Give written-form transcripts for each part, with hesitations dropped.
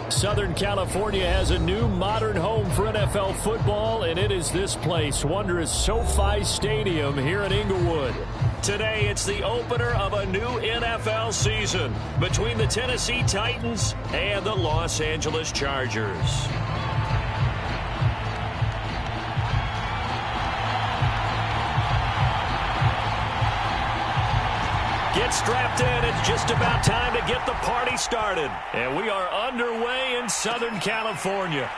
Southern California has a new modern home for NFL football, and it is this place, wondrous SoFi Stadium here in Inglewood. Today, it's the opener of a new NFL season between the Tennessee Titans and the Los Angeles Chargers. Get strapped in. It's just about time to get the party started. And we are underway in Southern California.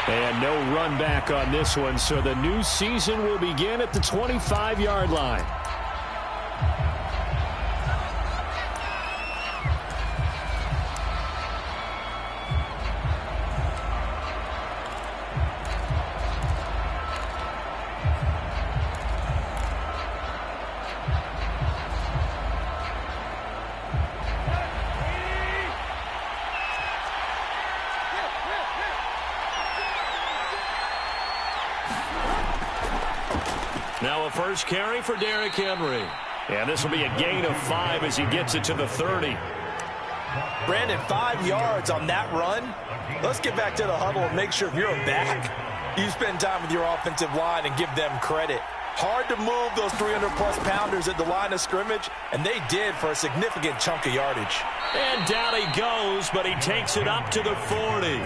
And no run back on this one, so the new season will begin at the 25-yard line. Now a first carry for Derrick Henry. And this will be a gain of 5 as he gets it to the 30. Brandon, 5 yards on that run. Let's get back to the huddle and make sure if you're a back, you spend time with your offensive line and give them credit. Hard to move those 300-plus pounders at the line of scrimmage, and they did for a significant chunk of yardage. And down he goes, but he takes it up to the 40.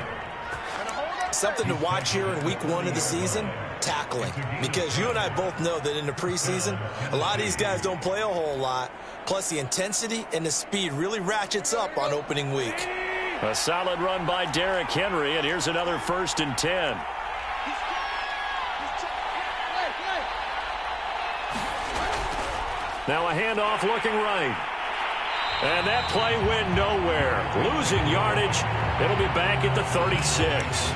Something to watch here in week 1 of the season, tackling. Because you and I both know that in the preseason, a lot of these guys don't play a whole lot. Plus, the intensity and the speed really ratchets up on opening week. A solid run by Derrick Henry, and here's another 1st and 10. Now a handoff looking right. And that play went nowhere. Losing yardage. It'll be back at the 36.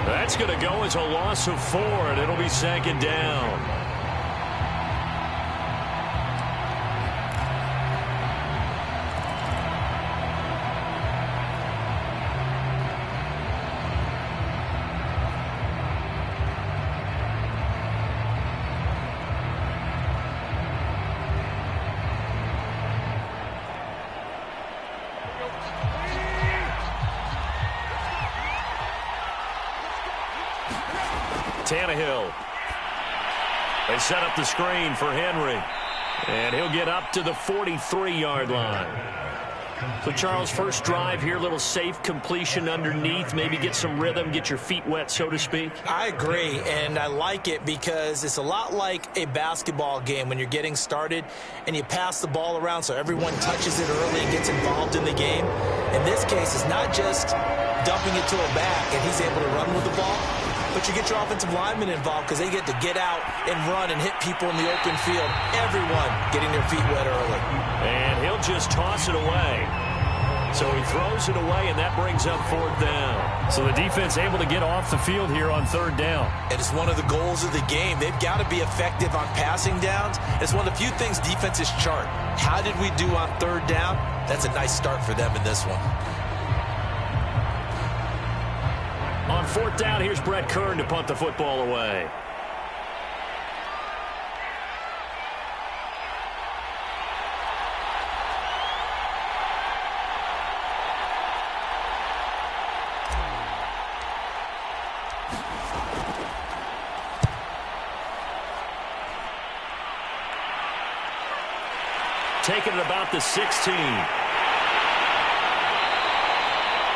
That's going to go as a loss of 4, and it'll be 2nd down. Tannehill. They set up the screen for Henry. And he'll get up to the 43-yard line. So, Charles, first drive here, little safe completion underneath. Maybe get some rhythm, get your feet wet, so to speak. I agree, and I like it because it's a lot like a basketball game when you're getting started and you pass the ball around so everyone touches it early and gets involved in the game. In this case, it's not just dumping it to a back and he's able to run with the ball, but you get your offensive linemen involved because they get to get out and run and hit people in the open field. Everyone getting their feet wet early. And he'll just toss it away. So he throws it away, and that brings up 4th down. So the defense able to get off the field here on 3rd down. And it's one of the goals of the game. They've got to be effective on passing downs. It's one of the few things defenses chart. How did we do on 3rd down? That's a nice start for them in this one. On 4th down, here's Brett Kern to punt the football away. Taking it about the 16.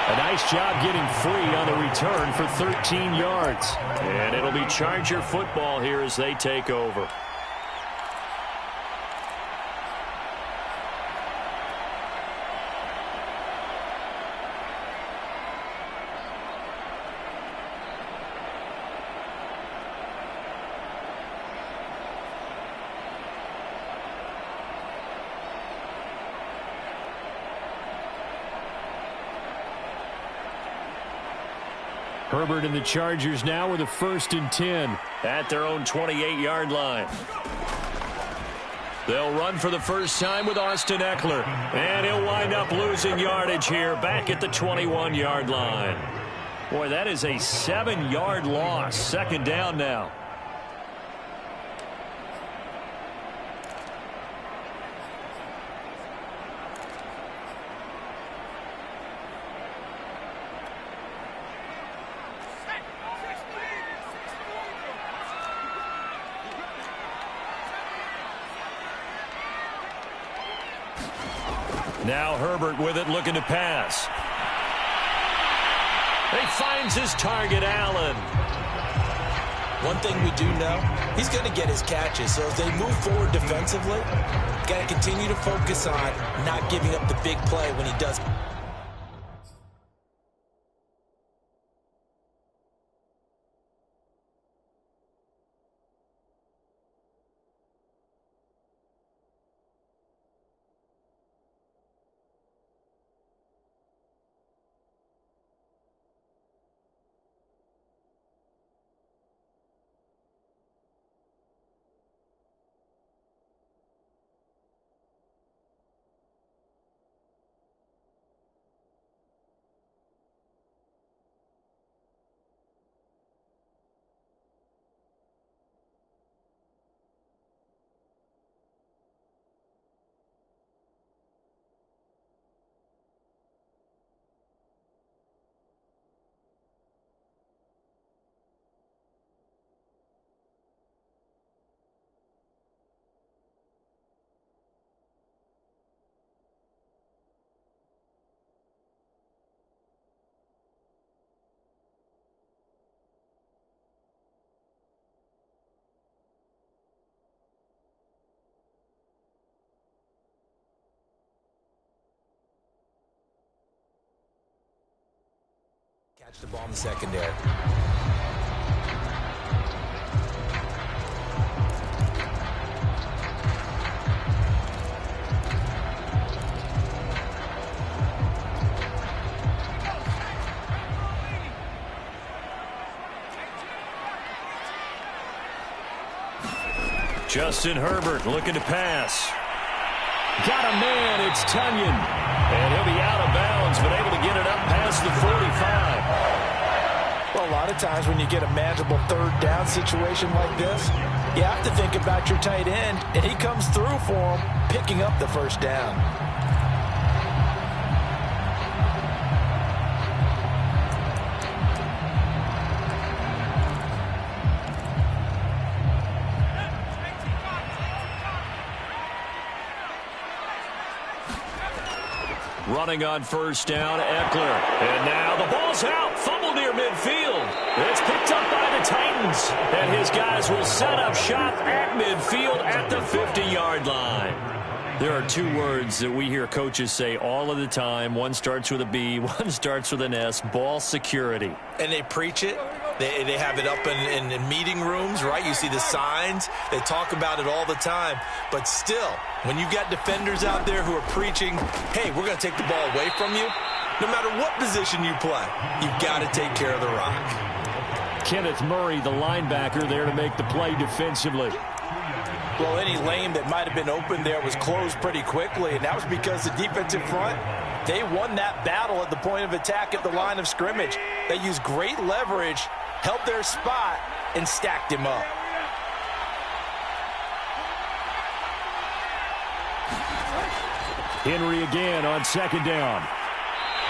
A nice job getting free on the return for 13 yards. And it'll be Charger football here as they take over. Herbert and the Chargers now with a 1st and 10 at their own 28-yard line. They'll run for the first time with Austin Eckler. And he'll wind up losing yardage here back at the 21-yard line. Boy, that is a 7-yard loss. 2nd down now. Now Herbert with it, looking to pass. He finds his target, Allen. One thing we do know, he's going to get his catches. So as they move forward defensively, got to continue to focus on not giving up the big play when he does. Catch the ball in the secondary. Justin Herbert looking to pass. Got a man, it's Tunyon. And he'll be out of bounds, but able to get it up past the 45. Well, a lot of times when you get a manageable third down situation like this, you have to think about your tight end, and he comes through for him, picking up the first down. Running on first down, Eckler. And now the ball's out. Fumble near midfield. It's picked up by the Titans. And his guys will set up shop at midfield at the 50-yard line. There are two words that we hear coaches say all of the time. One starts with a B, one starts with an S. Ball security. And they preach it. They have it up in meeting rooms, right? You see the signs. They talk about it all the time. But still, when you've got defenders out there who are preaching, hey, we're going to take the ball away from you, no matter what position you play, you've got to take care of the rock. Kenneth Murray, the linebacker, there to make the play defensively. Well, any lane that might have been open there was closed pretty quickly, and that was because the defensive front, they won that battle at the point of attack at the line of scrimmage. They used great leverage, held their spot, and stacked him up. Henry again on second down.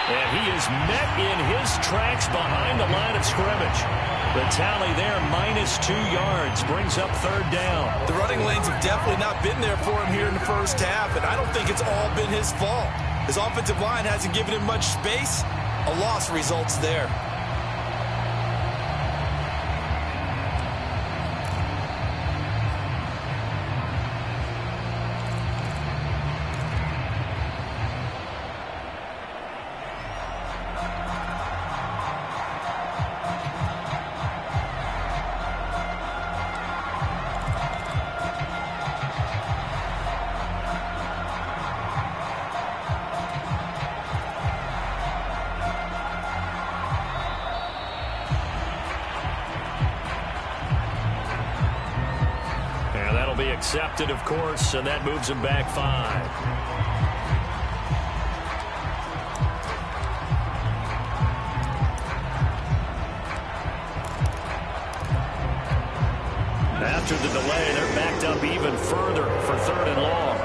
And he is met in his tracks behind the line of scrimmage. The tally there, -2 yards, brings up third down. The running lanes have definitely not been there for him here in the first half, and I don't think it's all been his fault. His offensive line hasn't given him much space. A loss results there. Accepted, of course, and that moves him back 5. After the delay, they're backed up even further for third and long.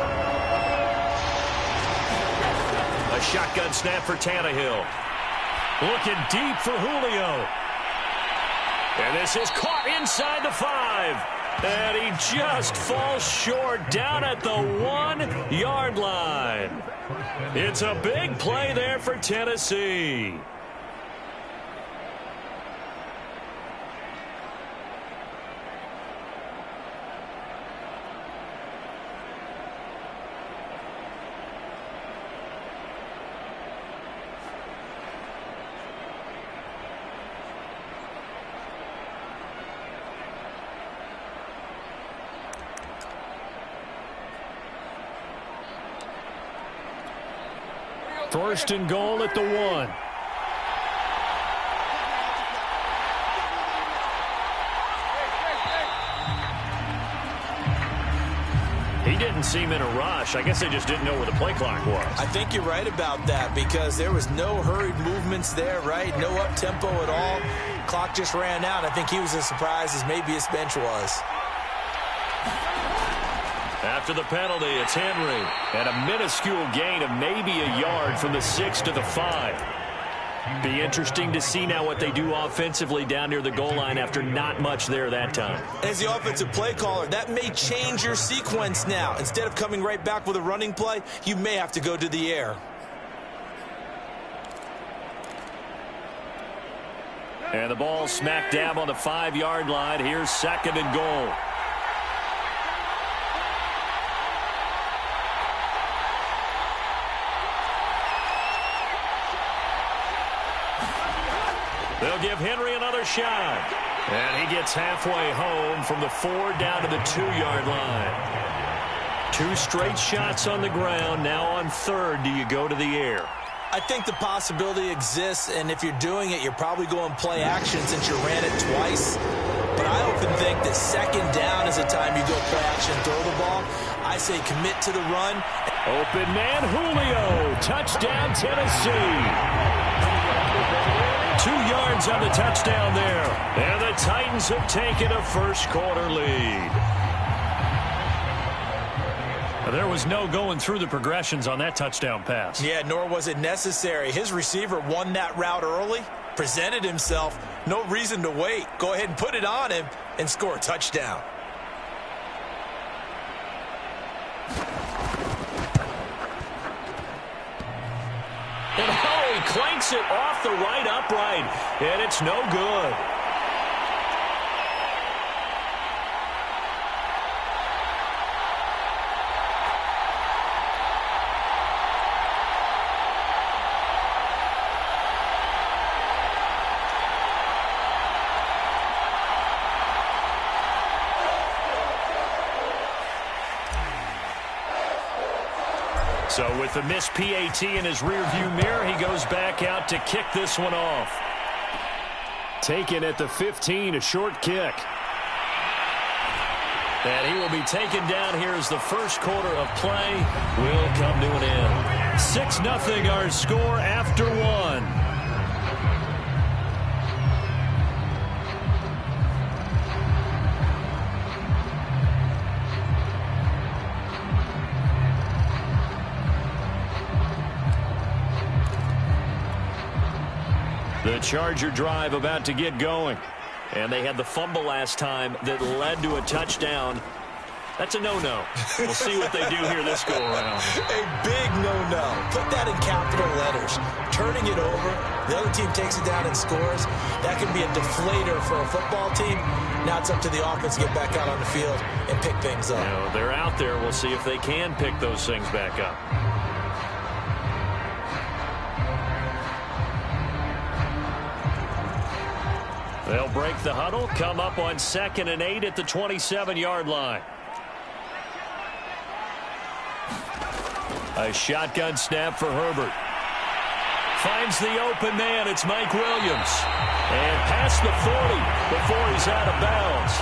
A shotgun snap for Tannehill. Looking deep for Julio. And this is caught inside the 5. And he just falls short down at the 1-yard line. It's a big play there for Tennessee. First and goal at the 1. He didn't seem in a rush. I guess they just didn't know where the play clock was. I think you're right about that because there was no hurried movements there, right? No up-tempo at all. Clock just ran out. I think he was as surprised as maybe his bench was. After the penalty, it's Henry. And a minuscule gain of maybe a yard from the 6 to the 5. Be interesting to see now what they do offensively down near the goal line after not much there that time. As the offensive play caller, that may change your sequence now. Instead of coming right back with a running play, you may have to go to the air. And the ball smack dab on the 5-yard line. Here's second and goal. They'll give Henry another shot. And he gets halfway home from the 4 down to the 2-yard line. 2 straight shots on the ground. Now on third, do you go to the air? I think the possibility exists, and if you're doing it, you're probably going play action since you ran it twice. But I often think that second down is the time you go play action and throw the ball. I say commit to the run. Open man, Julio. Touchdown, Tennessee. 2 yards on the touchdown there. And the Titans have taken a first-quarter lead. There was no going through the progressions on that touchdown pass. Yeah, nor was it necessary. His receiver won that route early, presented himself. No reason to wait. Go ahead and put it on him and score a touchdown. And he clanks it off the right upright, and it's no good. So with the missed PAT in his rearview mirror, he goes back out to kick this one off. Taken at the 15, a short kick. And he will be taken down here as the first quarter of play will come to an end. 6-0 our score after 1. The Charger drive about to get going. And they had the fumble last time that led to a touchdown. That's a no-no. We'll see what they do here this go-around. A big no-no. Put that in capital letters. Turning it over, the other team takes it down and scores. That can be a deflator for a football team. Now it's up to the offense to get back out on the field and pick things up. You know, they're out there. We'll see if they can pick those things back up. They'll break the huddle, come up on 2nd and 8 at the 27-yard line. A shotgun snap for Herbert. Finds the open man. It's Mike Williams. And past the 40 before he's out of bounds.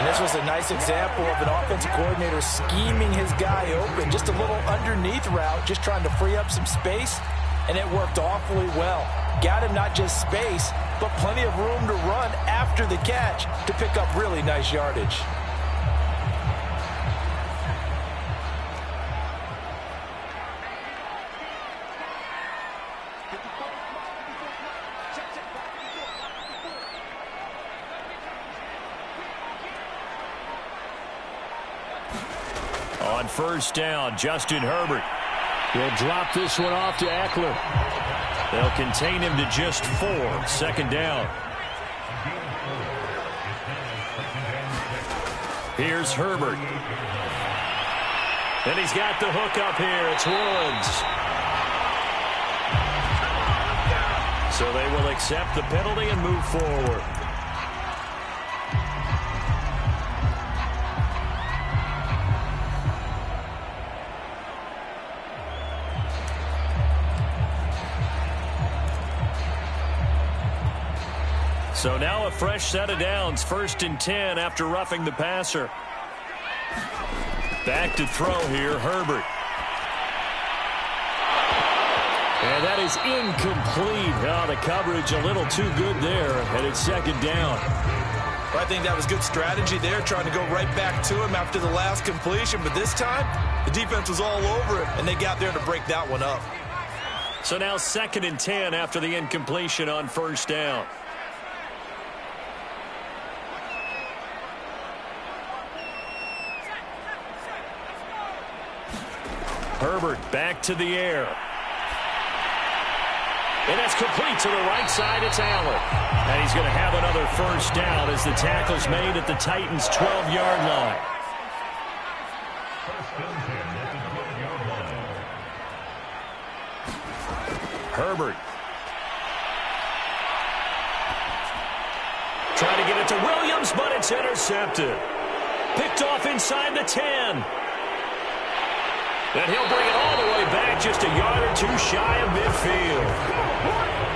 And this was a nice example of an offensive coordinator scheming his guy open. Just a little underneath route, just trying to free up some space. And it worked awfully well. Got him not just space, but plenty of room to run after the catch to pick up really nice yardage. on first down. Justin Herbert. He'll drop this one off to Eckler. They'll contain him to just 4. Second down. Here's Herbert. And he's got the hook up here. It's Woods. So they will accept the penalty and move forward. So now a fresh set of downs. 1st and 10 after roughing the passer. Back to throw here, Herbert. And that is incomplete. Oh, the coverage a little too good there, and it's second down. Well, I think that was good strategy there, trying to go right back to him after the last completion. But this time, the defense was all over it, and they got there to break that one up. So now 2nd and 10 after the incompletion on first down. Herbert back to the air. And that's complete to the right side. It's Allen. And he's going to have another first down as the tackle's made at the Titans' 12-yard line. Herbert. Trying to get it to Williams, but it's intercepted. Picked off inside the 10. And he'll bring it all the way back, just a yard or two shy of midfield.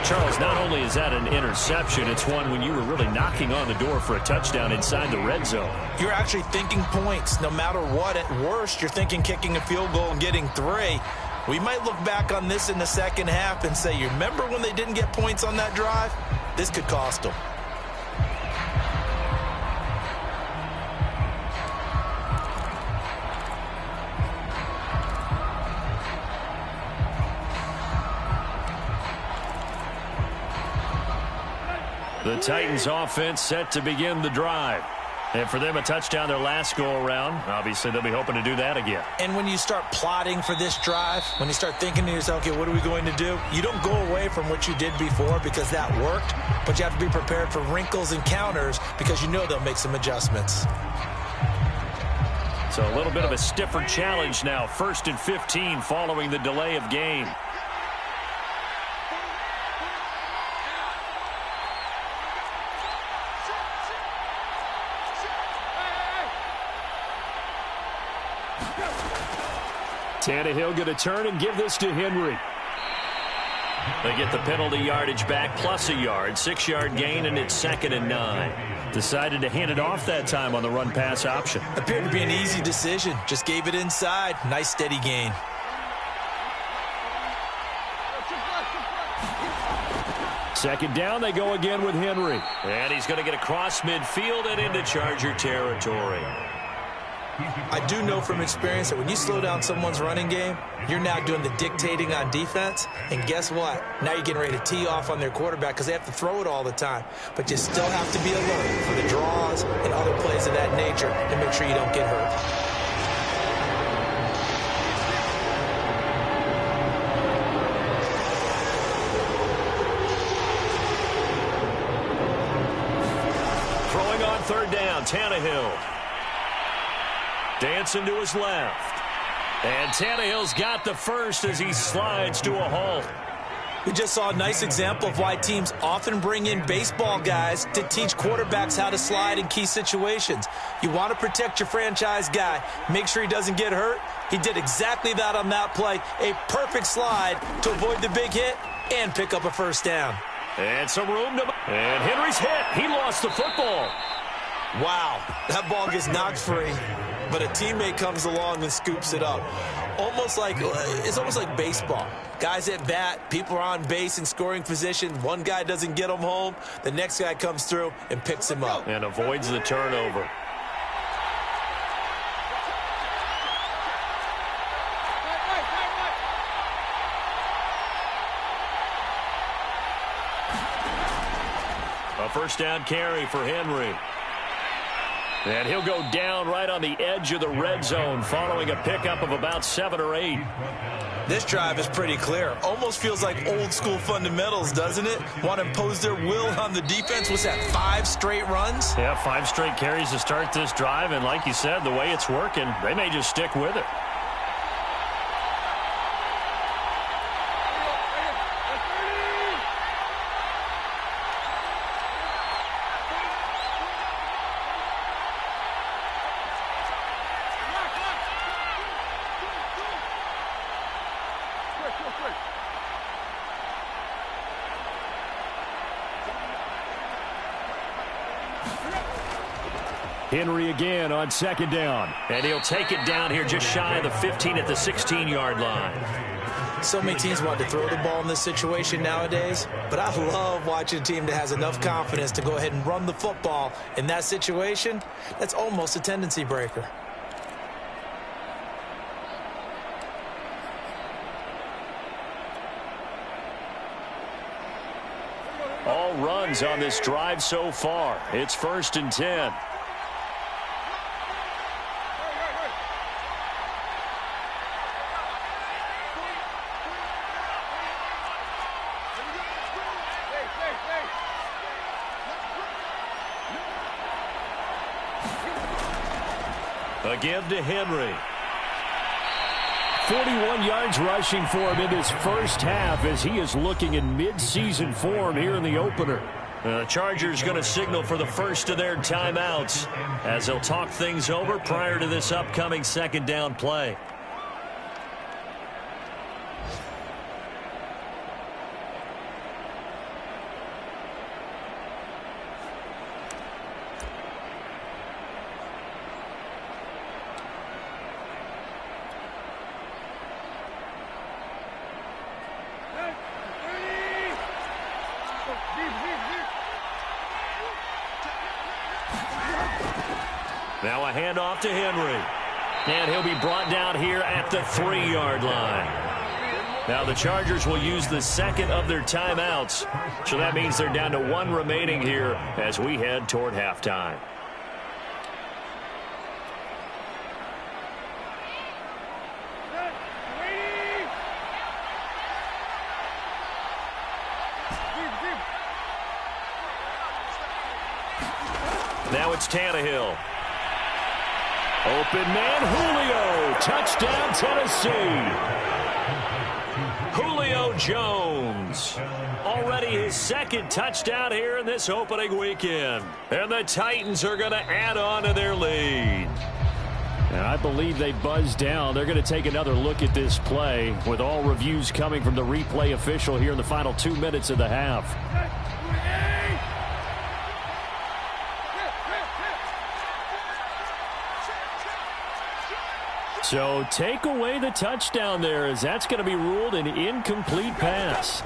Charles, not only is that an interception, it's one when you were really knocking on the door for a touchdown inside the red zone. You're actually thinking points. No matter what, at worst, you're thinking kicking a field goal and getting 3. We might look back on this in the second half and say, you remember when they didn't get points on that drive? This could cost them. The Titans offense set to begin the drive. And for them, a touchdown their last go-around. Obviously, they'll be hoping to do that again. And when you start plotting for this drive, when you start thinking to yourself, okay, what are we going to do? You don't go away from what you did before because that worked, but you have to be prepared for wrinkles and counters because you know they'll make some adjustments. So a little bit of a stiffer challenge now. 1st and 15 following the delay of game. Tannehill going to turn and give this to Henry. They get the penalty yardage back plus a yard. 6-yard gain, and it's 2nd and 9. Decided to hand it off that time on the run-pass option. Appeared to be an easy decision. Just gave it inside. Nice steady gain. Second down, they go again with Henry. And he's going to get across midfield and into Charger territory. I do know from experience that when you slow down someone's running game, you're now doing the dictating on defense. And guess what? Now you're getting ready to tee off on their quarterback because they have to throw it all the time. But you still have to be alert for the draws and other plays of that nature to make sure you don't get hurt. Throwing on 3rd down, Tannehill. Dancing to his left. And Tannehill's got the first as he slides to a halt. We just saw a nice example of why teams often bring in baseball guys to teach quarterbacks how to slide in key situations. You want to protect your franchise guy. Make sure he doesn't get hurt. He did exactly that on that play. A perfect slide to avoid the big hit and pick up a first down. And some room to... And Henry's hit. He lost the football. Wow, that ball gets knocked free. But a teammate comes along and scoops it up. It's almost like baseball. Guys at bat, people are on base in scoring position. One guy doesn't get him home. The next guy comes through and picks him up. And avoids the turnover. A first down carry for Henry. And he'll go down right on the edge of the red zone following a pickup of about 7 or 8. This drive is pretty clear. Almost feels like old school fundamentals, doesn't it? Want to impose their will on the defense. What's that, 5 straight runs? Yeah, 5 straight carries to start this drive. And like you said, the way it's working, they may just stick with it. Henry again on 2nd down. And he'll take it down here just shy of the 15 at the 16-yard line. So many teams want to throw the ball in this situation nowadays, but I love watching a team that has enough confidence to go ahead and run the football in that situation. That's almost a tendency breaker. All runs on this drive so far. It's 1st and 10. Again to Henry. 41 yards rushing for him in his first half as he is looking in mid-season form here in the opener. The Chargers going to signal for the first of their timeouts as they'll talk things over prior to this upcoming 2nd down play. Now a handoff to Henry. And he'll be brought down here at the 3-yard line. Now the Chargers will use the 2nd of their timeouts. So that means they're down to 1 remaining here as we head toward halftime. Now it's Tannehill. Open man, Julio. Touchdown, Tennessee. Julio Jones. Already his 2nd touchdown here in this opening weekend. And the Titans are going to add on to their lead. And I believe they buzzed down. They're going to take another look at this play with all reviews coming from the replay official here in the final 2 minutes of the half. So take away the touchdown there as that's going to be ruled an incomplete pass.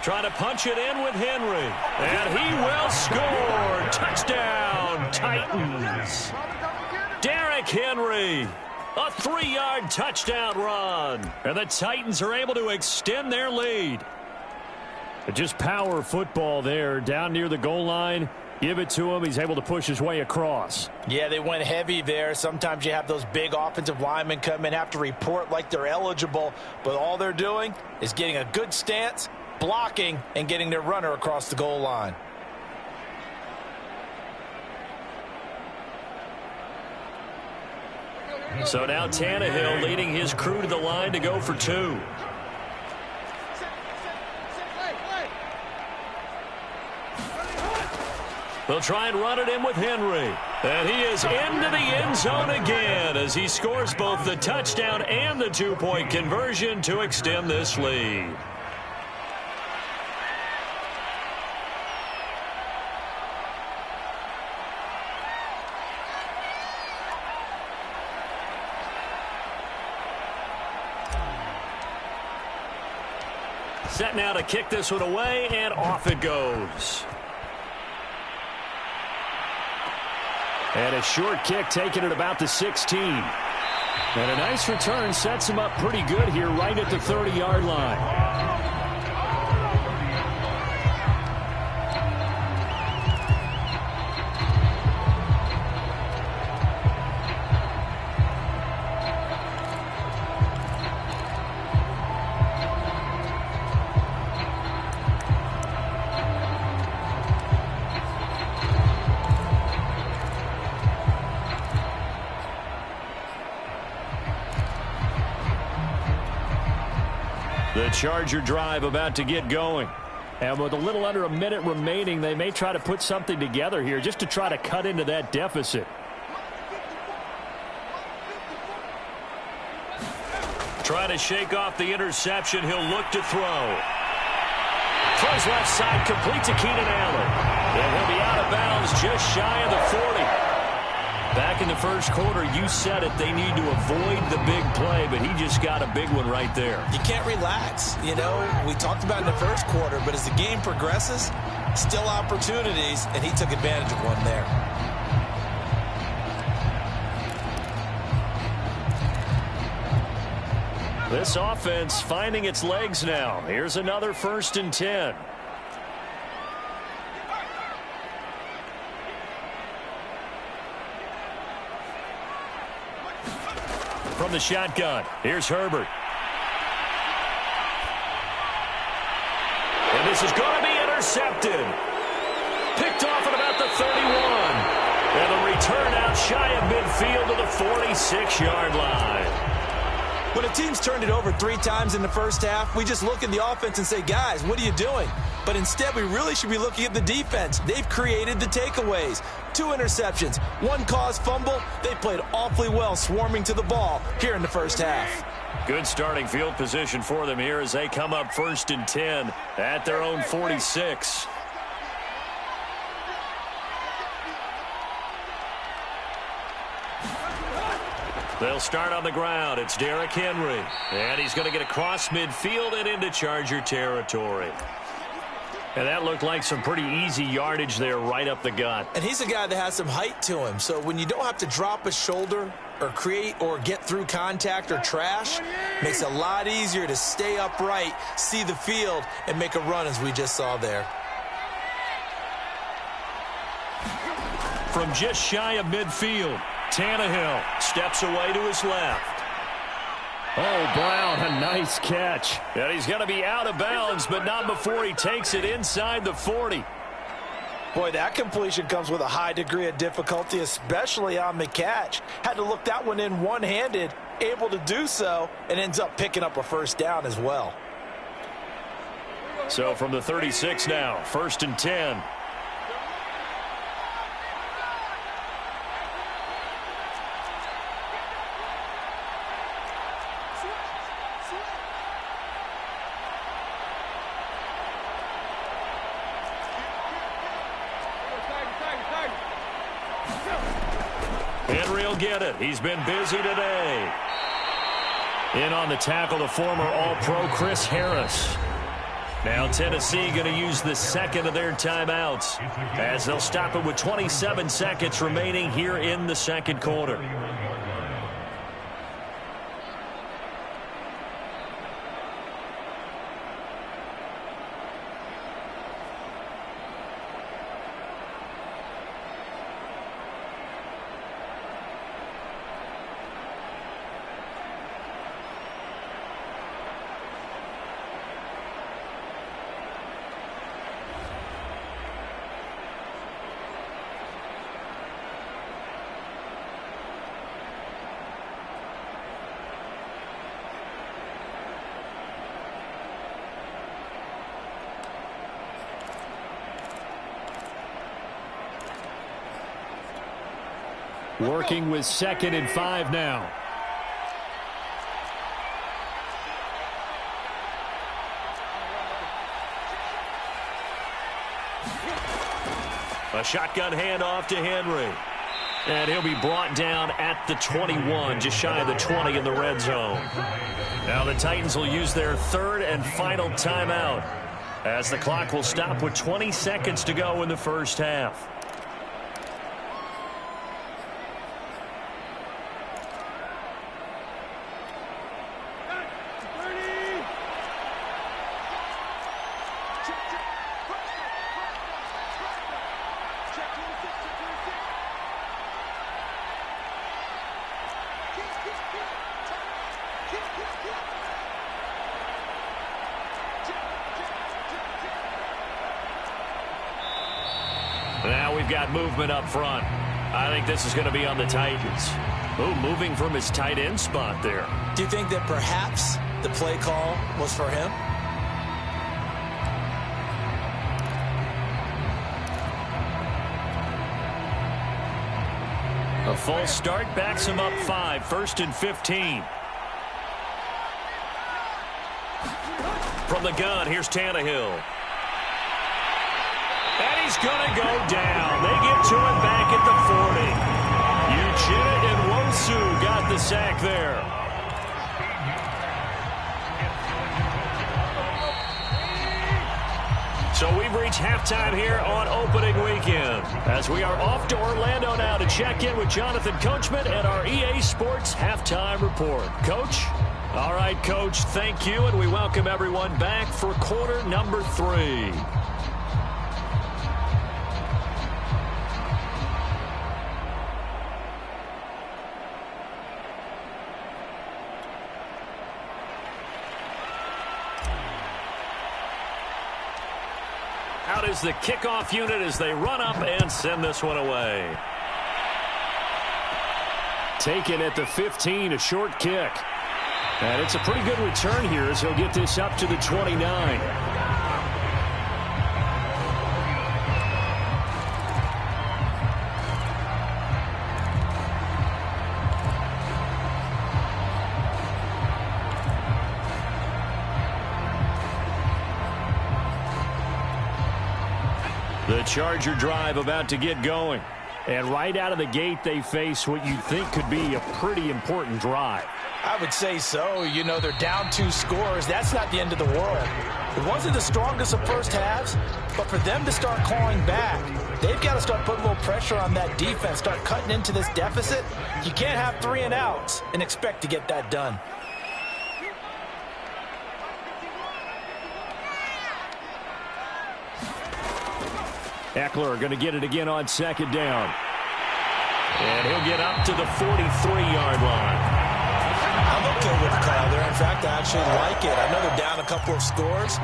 Trying to punch it in with Henry. And he will score. Touchdown, Titans. Derrick Henry. A 3-yard touchdown run. And the Titans are able to extend their lead. Just power football there down near the goal line. Give it to him. He's able to push his way across. Yeah, they went heavy there. Sometimes you have those big offensive linemen come in, have to report like they're eligible, but all they're doing is getting a good stance, blocking, and getting their runner across the goal line. So now Tannehill leading his crew to the line to go for 2. They'll try and run it in with Henry. And he is into the end zone again as he scores both the touchdown and the 2-point conversion to extend this lead. Set now to kick this one away, and off it goes. And a short kick taken at about the 16. And a nice return sets him up pretty good here right at the 30-yard line. The Charger drive about to get going. And with a little under a minute remaining, they may try to put something together here just to try to cut into that deficit. Trying to shake off the interception. He'll look to throw. Throws left side, complete to Keenan Allen. And he'll be out of bounds just shy of the 40. Back in the first quarter, you said it, they need to avoid the big play, but he just got a big one right there. You can't relax. You know, we talked about in the first quarter, but as the game progresses, still opportunities, and he took advantage of one there. This offense finding its legs now. Here's another 1st and 10. From the shotgun, here's Herbert. And this is going to be intercepted. Picked off at about the 31. And the return out shy of midfield to the 46-yard line. When a team's turned it over 3 times in the first half, we just look at the offense and say, guys, what are you doing? But instead, we really should be looking at the defense. They've created the takeaways. 2 interceptions, 1 caused fumble. They played awfully well swarming to the ball here in the first half. Good starting field position for them here as they come up 1st and 10 at their own 46. They'll start on the ground. It's Derrick Henry. And he's going to get across midfield and into Charger territory. And that looked like some pretty easy yardage there right up the gut. And he's a guy that has some height to him. So when you don't have to drop a shoulder or create or get through contact or trash, makes it a lot easier to stay upright, see the field, and make a run as we just saw there. From just shy of midfield, Tannehill steps away to his left. Oh, Brown, a nice catch. And he's going to be out of bounds, but not before he takes it inside the 40. Boy, that completion comes with a high degree of difficulty, especially on the catch. Had to look that one in one-handed, able to do so, and ends up picking up a 1st down as well. So from the 36 now, 1st and 10. Henry will get it. He's been busy today. In on the tackle, the former All-Pro Chris Harris. Now Tennessee going to use the 2nd of their timeouts as they'll stop it with 27 seconds remaining here in the 2nd quarter. Working with 2nd and 5 now. A shotgun handoff to Henry. And he'll be brought down at the 21, just shy of the 20 in the red zone. Now the Titans will use their 3rd and final timeout as the clock will stop with 20 seconds to go in the first half. Now we've got movement up front. I think this is going to be on the Titans. Oh, moving from his tight end spot there. Do you think that perhaps the play call was for him. A full start backs him up 5, 1st and 15. From the gun, here's Tannehill. And he's going to go down. They get to him back at the 40. Uchenna and Nwosu got the sack there. So we've reached halftime here on opening weekend, as we are off to Orlando now to check in with Jonathan Coachman and our EA Sports Halftime Report. Coach? All right, Coach, thank you, and we welcome everyone back for quarter number 3. Out is the kickoff unit as they run up and send this one away. Taken at the 15, a short kick. And it's a pretty good return here as he'll get this up to the 29. The Charger drive about to get going. And right out of the gate, they face what you'd think could be a pretty important drive. I would say so. You know, they're down 2 scores. That's not the end of the world. It wasn't the strongest of first halves, but for them to start clawing back, they've got to start putting a little pressure on that defense, start cutting into this deficit. You can't have 3 and outs and expect to get that done. Eckler going to get it again on 2nd down. And he'll get up to the 43-yard line. I'm okay with the call there. In fact, I actually like it. I know they're down a couple of scores,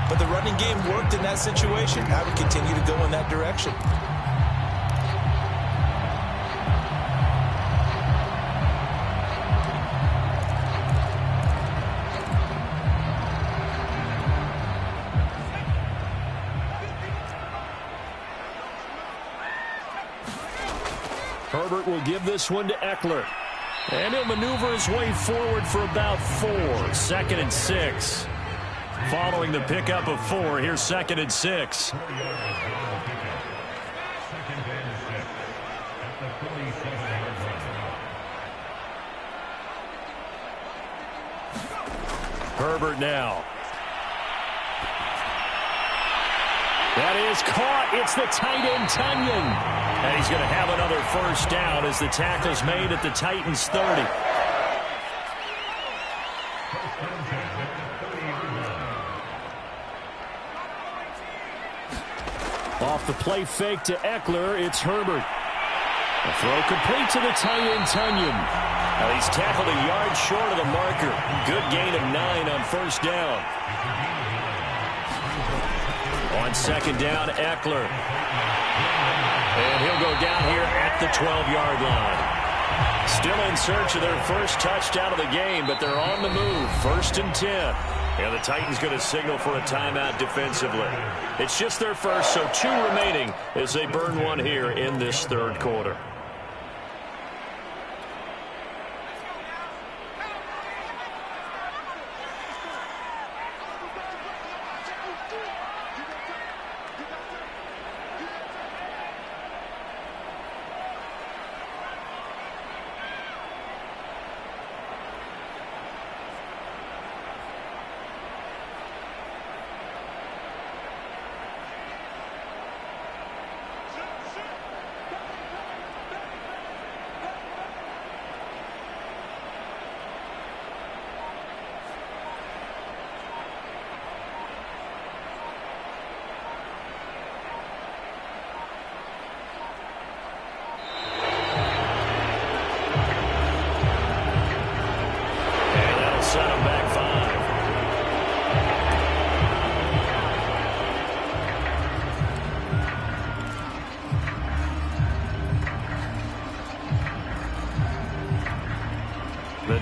but the running game worked in that situation. I would continue to go in that direction. Herbert will give this one to Eckler. And he'll maneuver his way forward for about 4. 2nd and 6. Following the pickup of 4, here's 2nd and 6. Herbert now. That is caught. It's the tight end, Tunyon. And he's going to have another first down as the tackle's made at the Titans' 30. Off the play fake to Eckler, it's Herbert. A throw complete to the tight end, Tunyon. Now he's tackled a yard short of the marker. Good gain of 9 on first down. On 2nd down, Eckler. And he'll go down here at the 12-yard line. Still in search of their first touchdown of the game, but they're on the move. 1st and 10. And the Titans going to signal for a timeout defensively. It's just their first, so 2 remaining as they burn one here in this 3rd quarter.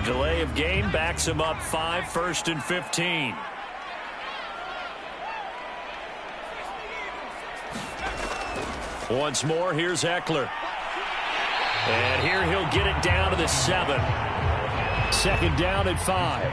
Delay of game backs him up 5, 1st and 15. Once more, here's Eckler. And here he'll get it down to the 7. 2nd down at 5.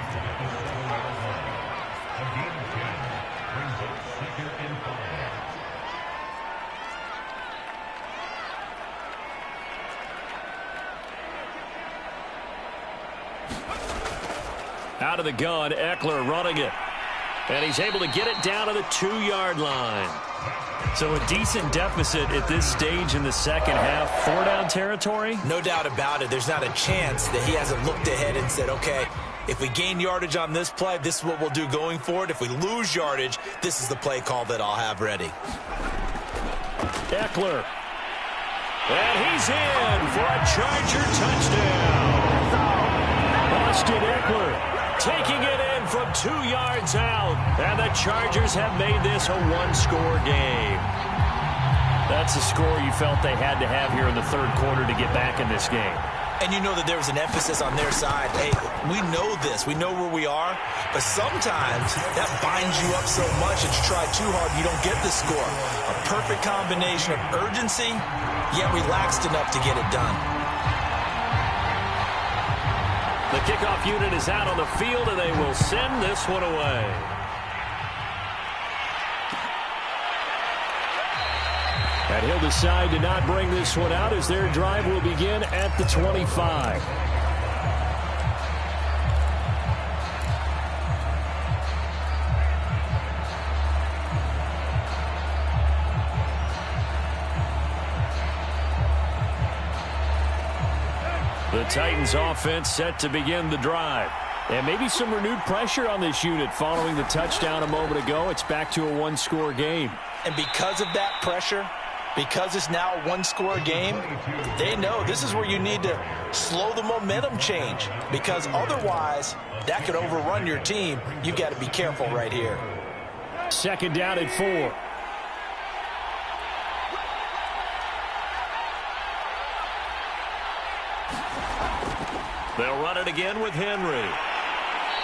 Out of the gun, Eckler running it. And he's able to get it down to the 2-yard line. So a decent deficit at this stage in the second half. 4-down territory? No doubt about it. There's not a chance that he hasn't looked ahead and said, okay, if we gain yardage on this play, this is what we'll do going forward. If we lose yardage, this is the play call that I'll have ready. Eckler. And he's in for a Charger touchdown. Austin Eckler taking it in from 2 yards out. And the Chargers have made this a 1-score game. That's a score you felt they had to have here in the 3rd quarter to get back in this game. And you know that there was an emphasis on their side. Hey, we know this. We know where we are. But sometimes that binds you up so much that you try too hard, you don't get the score. A perfect combination of urgency, yet relaxed enough to get it done. The kickoff unit is out on the field, and they will send this one away. And he'll decide to not bring this one out as their drive will begin at the 25. The Titans offense set to begin the drive. And maybe some renewed pressure on this unit following the touchdown a moment ago. It's back to a 1-score game. And because of that pressure, because it's now a 1-score game, they know this is where you need to slow the momentum change. Because otherwise, that could overrun your team. You've got to be careful right here. 2nd down at 4. They'll run it again with Henry.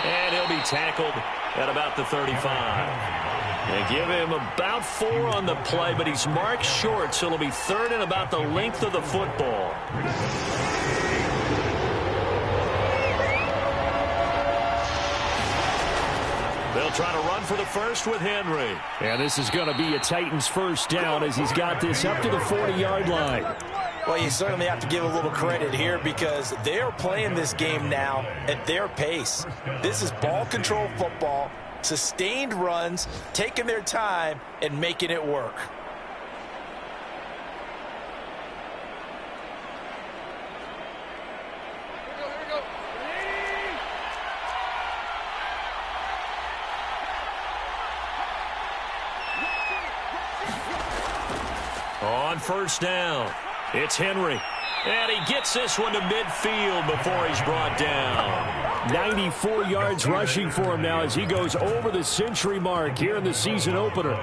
And he'll be tackled at about the 35. They give him about 4 on the play, but he's marked short, so it'll be 3rd and about the length of the football. They'll try to run for the first with Henry. And this is going to be a Titans 1st down as he's got this up to the 40-yard line. Well, you certainly have to give a little credit here because they're playing this game now at their pace. This is ball control football, sustained runs, taking their time and making it work. On 1st down, it's Henry. And he gets this one to midfield before he's brought down. 94 yards rushing for him now as he goes over the century mark here in the season opener.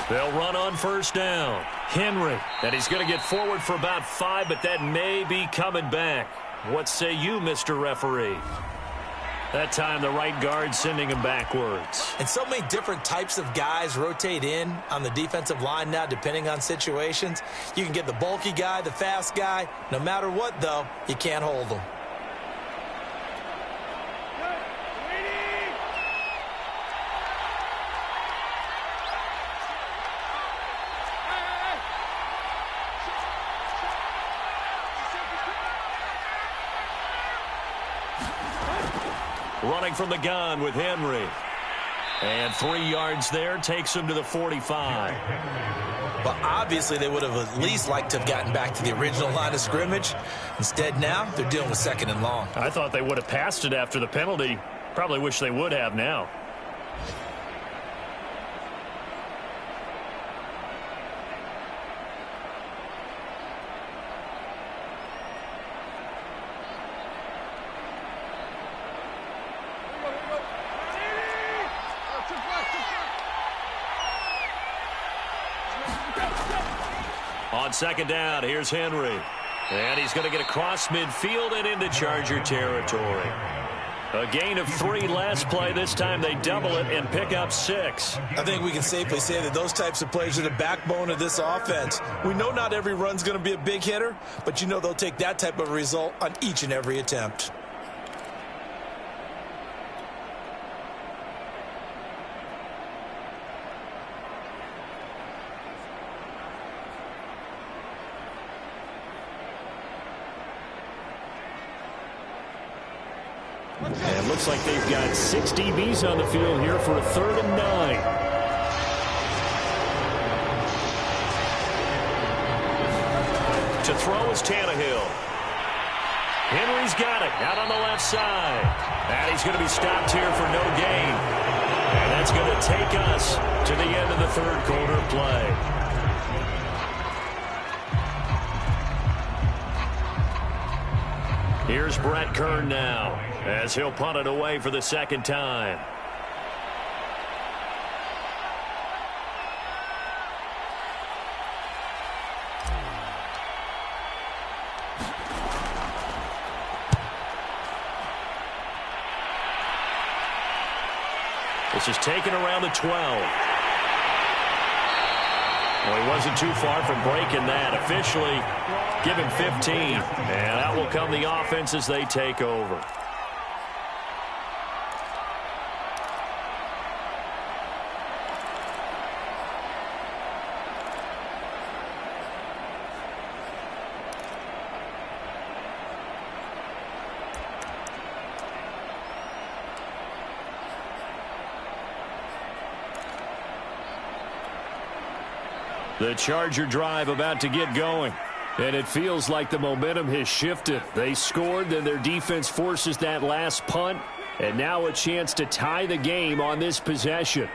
They'll run on 1st down. Henry, and he's going to get forward for about 5, but that may be coming back. What say you, Mr. Referee? That time, the right guard sending him backwards. And so many different types of guys rotate in on the defensive line now, depending on situations. You can get the bulky guy, the fast guy. No matter what, though, you can't hold them. Running from the gun with Henry. And 3 yards there takes him to the 45. Well, obviously they would have at least liked to have gotten back to the original line of scrimmage. Instead now, they're dealing with 2nd and long. I thought they would have passed it after the penalty. Probably wish they would have now. On second down, here's Henry. And he's going to get across midfield and into Charger territory. A gain of 3 last play. This time they double it and pick up 6. I think we can safely say that those types of plays are the backbone of this offense. We know not every run's going to be a big hitter, but you know they'll take that type of result on each and every attempt. And it looks like they've got 6 DBs on the field here for a 3rd and 9. To throw is Tannehill. Henry's got it out on the left side. And he's going to be stopped here for no gain. And that's going to take us to the end of the 3rd quarter play. Here's Brett Kern now, as he'll punt it away for the 2nd time. This is taken around the 12. Well, he wasn't too far from breaking that. Officially, give him 15. And out will come the offense as they take over. The Charger drive about to get going. And it feels like the momentum has shifted. They scored, then their defense forces that last punt. And now a chance to tie the game on this possession.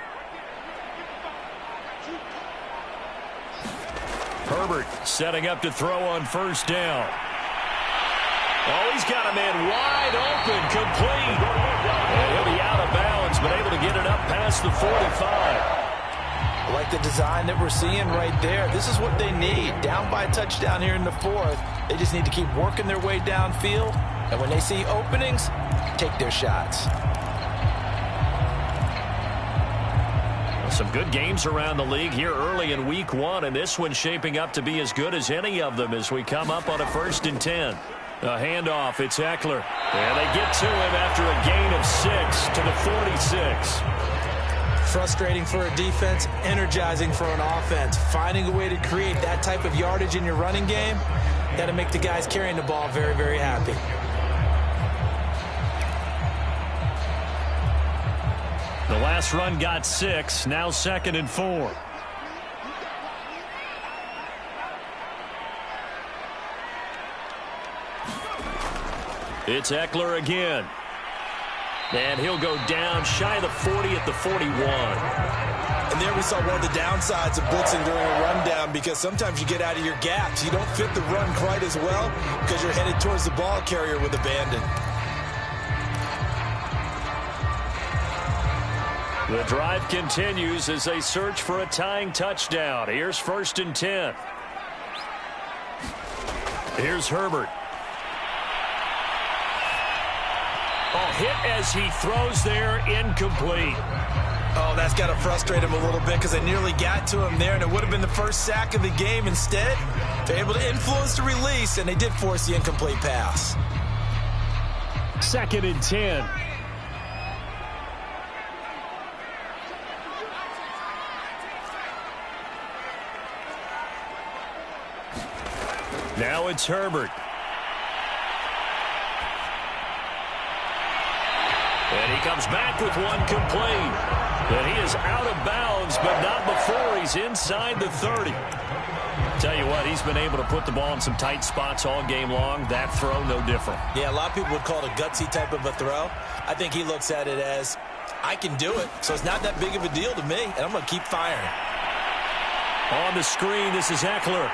Herbert setting up to throw on 1st down. Oh, he's got a man wide open, complete. And he'll be out of bounds, but able to get it up past the 45. I like the design that we're seeing right there. This is what they need. Down by a touchdown here in the 4th. They just need to keep working their way downfield. And when they see openings, take their shots. Some good games around the league here early in week 1. And this one's shaping up to be as good as any of them as we come up on a 1st and 10. A handoff. It's Eckler. And they get to him after a gain of 6 to the 46. Frustrating for a defense, energizing for an offense. Finding a way to create that type of yardage in your running game, that'll make the guys carrying the ball very, very happy. The last run got 6, now 2nd and 4. It's Eckler again. And he'll go down shy of the 40 at the 41. And there we saw one of the downsides of blitzing during a rundown, because sometimes you get out of your gaps. You don't fit the run quite as well because you're headed towards the ball carrier with abandon. The drive continues as they search for a tying touchdown. Here's 1st and 10. Here's Herbert. Hit as he throws there, incomplete. Oh, that's got to frustrate him a little bit because they nearly got to him there, and it would have been the first sack of the game. Instead, they're able to influence the release, and they did force the incomplete pass. 2nd and 10. Now it's Herbert. And he comes back with one complete. And he is out of bounds, but not before he's inside the 30. Tell you what, he's been able to put the ball in some tight spots all game long. That throw, no different. Yeah, a lot of people would call it a gutsy type of a throw. I think he looks at it as, I can do it, so it's not that big of a deal to me, and I'm going to keep firing. On the screen, this is Eckler.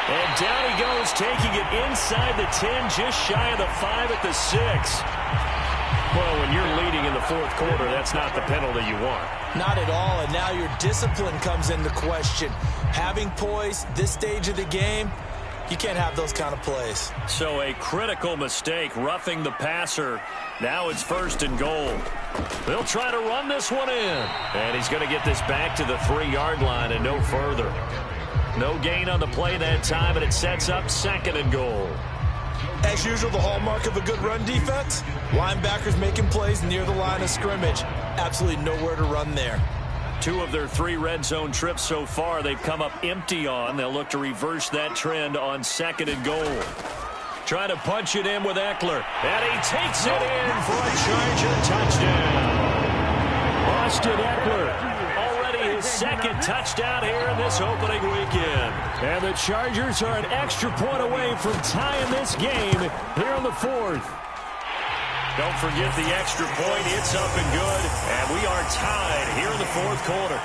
And down he goes, taking it inside the 10, just shy of the 5 at the 6. Well, when you're leading in the fourth quarter, that's not the penalty you want. Not at all, and now your discipline comes into question. Having poise this stage of the game, you can't have those kind of plays. So a critical mistake, roughing the passer. Now it's 1st and goal. They'll try to run this one in. And he's going to get this back to the 3-yard line and no further. No gain on the play that time, and it sets up 2nd and goal. As usual, the hallmark of a good run defense, linebackers making plays near the line of scrimmage. Absolutely nowhere to run there. 2 of their 3 red zone trips so far, they've come up empty on. They'll look to reverse that trend on 2nd and goal. Trying to punch it in with Eckler. And he takes it in for a Charger touchdown. Austin Eckler, already his 2nd touchdown here in this opening weekend. And the Chargers are an extra point away from tying this game here in the 4th. Don't forget the extra point. It's up and good. And we are tied here in the 4th quarter.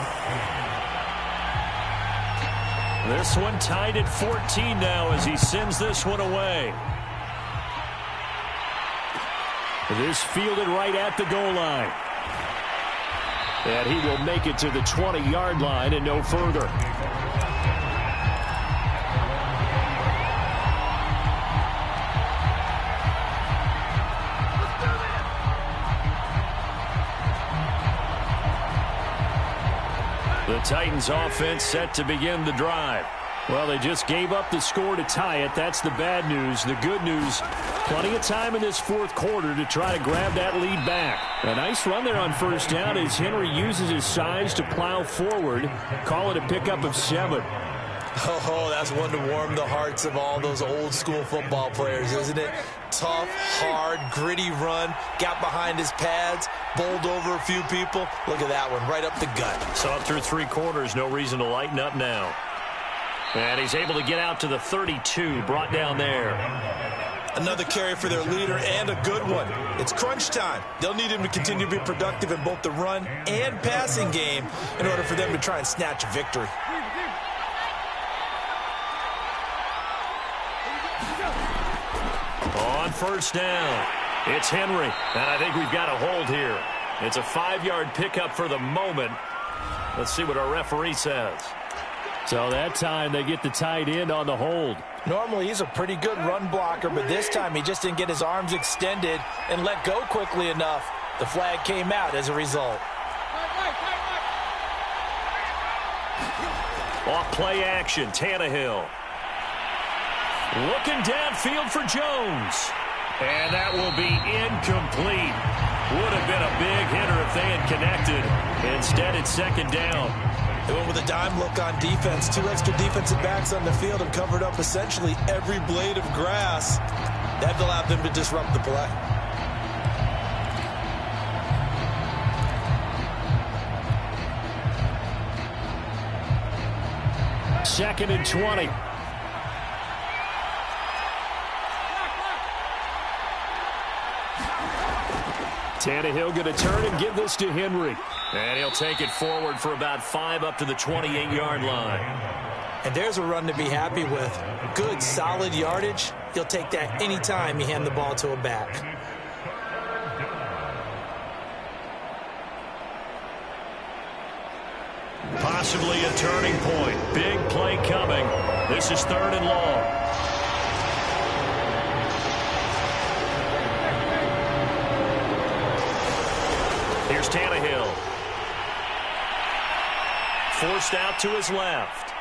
This one tied at 14 now as he sends this one away. This fielded right at the goal line. And he will make it to the 20-yard line and no further. The Titans offense set to begin the drive. Well, they just gave up the score to tie it. That's the bad news. The good news, plenty of time in this 4th quarter to try to grab that lead back. A nice run there on 1st down as Henry uses his size to plow forward. Call it a pickup of 7. Oh, that's one to warm the hearts of all those old school football players, isn't it? Tough, hard, gritty run, got behind his pads, bowled over a few people. Look at that one, right up the gut. Saw it through 3 quarters, no reason to lighten up now. And he's able to get out to the 32, brought down there. Another carry for their leader and a good one. It's crunch time. They'll need him to continue to be productive in both the run and passing game in order for them to try and snatch a victory. On 1st down, it's Henry. And I think we've got a hold here. It's a 5-yard pickup for the moment. Let's see what our referee says. So that time they get the tight end on the hold. Normally he's a pretty good run blocker, but this time he just didn't get his arms extended and let go quickly enough. The flag came out as a result. Off play action, Tannehill. Looking downfield for Jones. And that will be incomplete. Would have been a big hitter if they had connected. Instead, it's 2nd down. They went with a dime look on defense. 2 extra defensive backs on the field and covered up essentially every blade of grass. That allowed them to disrupt the play. Second and 20. Tannehill going to turn and give this to Henry. And he'll take it forward for about 5 up to the 28-yard line. And there's a run to be happy with. Good, solid yardage. He'll take that anytime you hand the ball to a back. Possibly a turning point. Big play coming. This is 3rd and long. Here's Tannehill. Forced out to his left.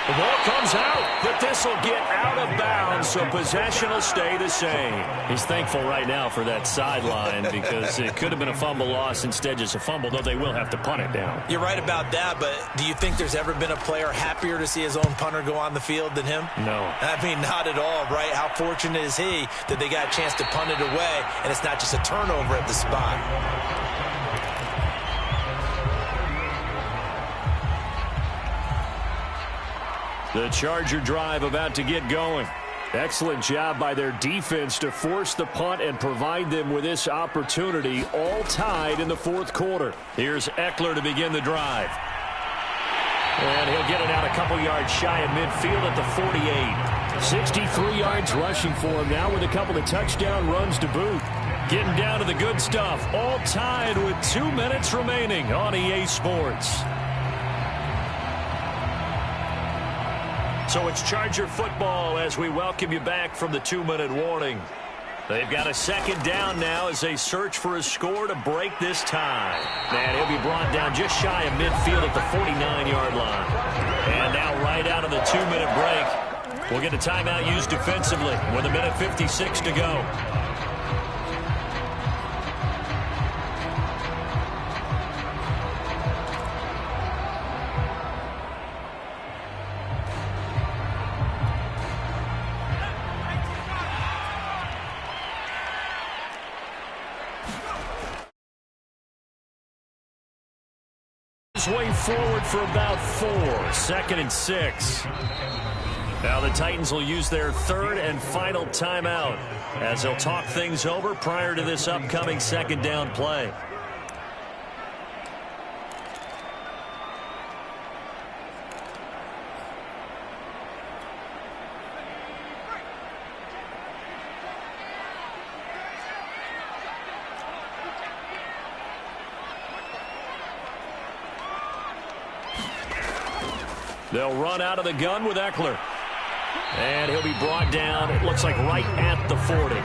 The ball comes out, but this will get out of bounds, so possession will stay the same. He's thankful right now for that sideline because it could have been a fumble loss, instead just a fumble, though they will have to punt it down. You're right about that, but do you think there's ever been a player happier to see his own punter go on the field than him? No. I mean, not at all, right? How fortunate is he that they got a chance to punt it away, and it's not just a turnover at the spot. The Charger drive about to get going. Excellent job by their defense to force the punt and provide them with this opportunity, all tied in the 4th quarter. Here's Eckler to begin the drive. And he'll get it out a couple yards shy of midfield at the 48. 63 yards rushing for him now with a couple of touchdown runs to boot. Getting down to the good stuff. All tied with 2 minutes remaining on EA Sports. So it's Charger football as we welcome you back from the 2-minute warning. They've got a second down now as they search for a score to break this tie. And he'll be brought down just shy of midfield at the 49-yard line. And now right out of the 2-minute break, we'll get a timeout used defensively with 1:56 to go. Way forward for about 4. 2nd and 6. Now the Titans will use their third and final timeout as they'll talk things over prior to this upcoming second down play. They'll run out of the gun with Eckler. And he'll be brought down, it looks like right at the 40.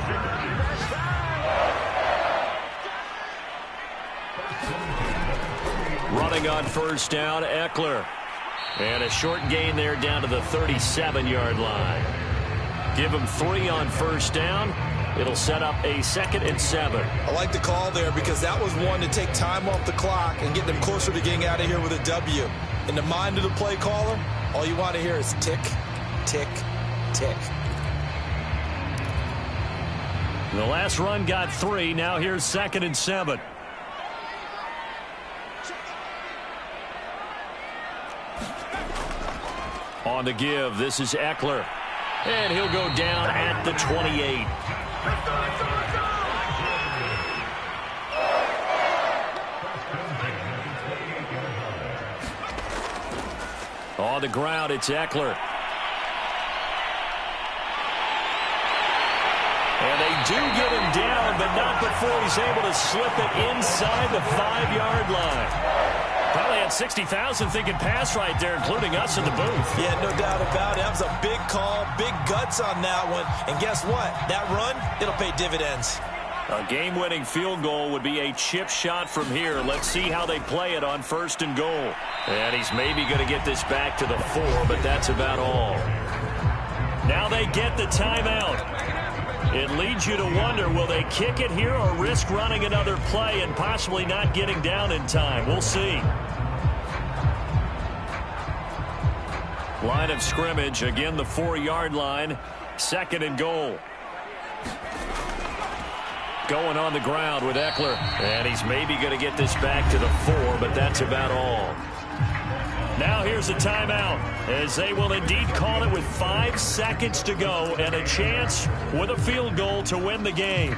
Running on first down, Eckler. And a short gain there down to the 37-yard line. Give him 3 on first down. It'll set up a 2nd and 7. I like the call there because that was one to take time off the clock and get them closer to getting out of here with a W. In the mind of the play caller, all you want to hear is tick, tick, tick. The last run got 3. Now here's 2nd and 7. On the give, this is Eckler. And he'll go down at the 28. On the ground, it's Eckler. And they do get him down, but not before he's able to slip it inside the 5-yard line. Probably had 60,000 thinking pass right there, including us in the booth. Yeah, no doubt about it. That was a big call, big guts on that one. And guess what? That run, it'll pay dividends. A game-winning field goal would be a chip shot from here. Let's see how they play it on 1st and goal. And he's maybe going to get this back to the 4, but that's about all. Now they get the timeout. It leads you to wonder, will they kick it here or risk running another play and possibly not getting down in time? We'll see. Line of scrimmage, again the 4-yard line, 2nd and goal. Going on the ground with Eckler. And he's maybe going to get this back to the 4, but that's about all. Now here's a timeout as they will indeed call it with 5 seconds to go and a chance with a field goal to win the game.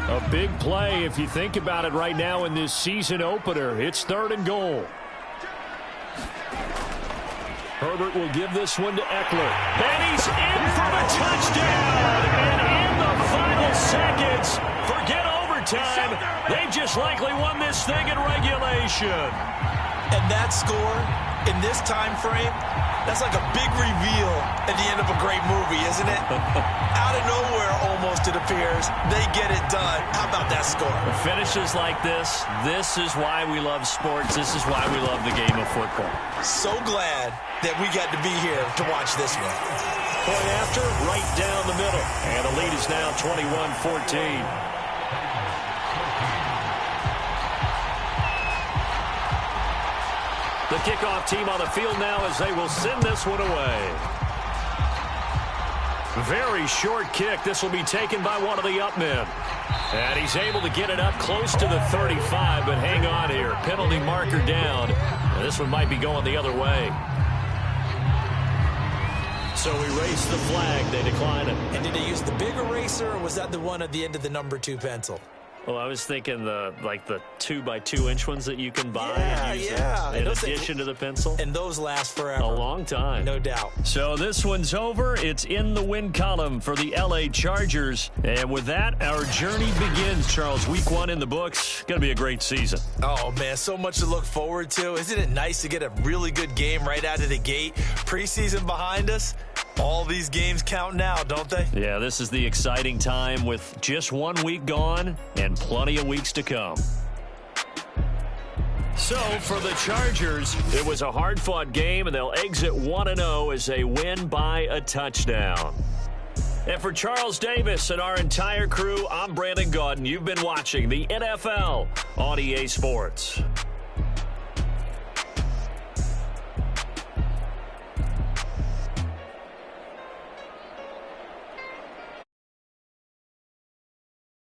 A big play if you think about it right now in this season opener. It's 3rd and goal. Herbert will give this one to Eckler. And he's in for the touchdown. And in the final seconds, forget overtime. They just likely won this thing in regulation. And that score in this time frame, that's like a big reveal at the end of a great movie, isn't it? Out of nowhere, almost, it appears. They get it done. How about that score? Finishes like this is why we love sports. This is why we love the game of football. So glad that we got to be here to watch this one. Point after, right down the middle. And the lead is now 21-14. The kickoff team on the field now as they will send this one away. Very short kick. This will be taken by one of the up men. And he's able to get it up close to the 35, but hang on here. Penalty marker down. And this one might be going the other way. So erase the flag. They decline it. And did they use the big eraser, or was that the one at the end of the number 2 pencil? Well, I was thinking the 2x2-inch ones that you can buy and use in addition to the pencil. And those last forever. A long time. No doubt. So this one's over. It's in the win column for the L.A. Chargers. And with that, our journey begins, Charles. Week 1 in the books. Going to be a great season. Oh, man, so much to look forward to. Isn't it nice to get a really good game right out of the gate? Preseason behind us. All these games count now, don't they? Yeah, this is the exciting time with just 1 week gone and plenty of weeks to come. So, for the Chargers, it was a hard-fought game, and they'll exit 1-0 as they win by a touchdown. And for Charles Davis and our entire crew, I'm Brandon Gaudin. You've been watching the NFL on EA Sports.